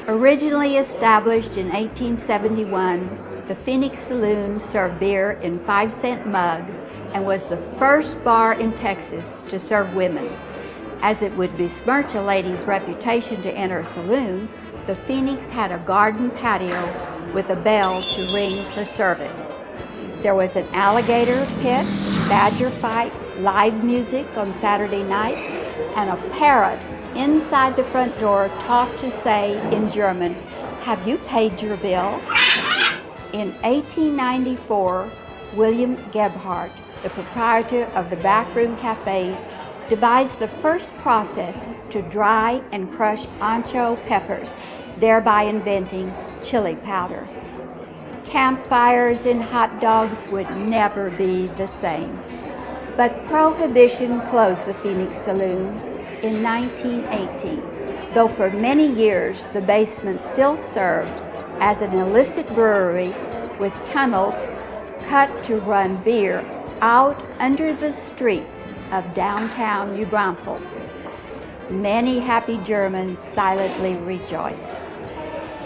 Originally established in 1871, the Phoenix Saloon served beer in 5-cent mugs and was the first bar in Texas to serve women. As it would besmirch a lady's reputation to enter a saloon, the Phoenix had a garden patio with a bell to ring for service. There was an alligator pit, badger fights, live music on Saturday nights, and a parrot inside the front door taught to say in German, "Have you paid your bill?" In 1894, William Gebhardt, the proprietor of the Backroom Cafe, devised the first process to dry and crush ancho peppers, thereby inventing chili powder. Campfires and hot dogs would never be the same. But Prohibition closed the Phoenix Saloon in 1918, though for many years the basement still served as an illicit brewery with tunnels cut to run beer out under the streets of downtown New Braunfels. Many happy Germans silently rejoiced.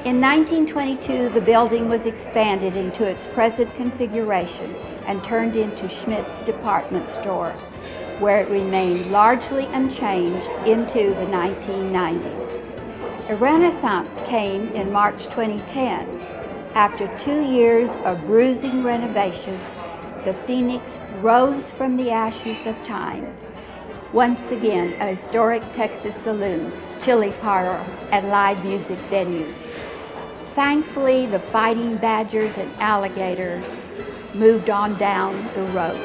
In 1922, the building was expanded into its present configuration and turned into SCHMIDT's department store, where it remained largely unchanged into the 1990s. A renaissance came in March 2010. After 2 years of bruising renovations, the Phoenix rose from the ashes of time. Once again, a historic Texas saloon, chili parlor, and live music venue. Thankfully, the fighting badgers and alligators moved on down the road.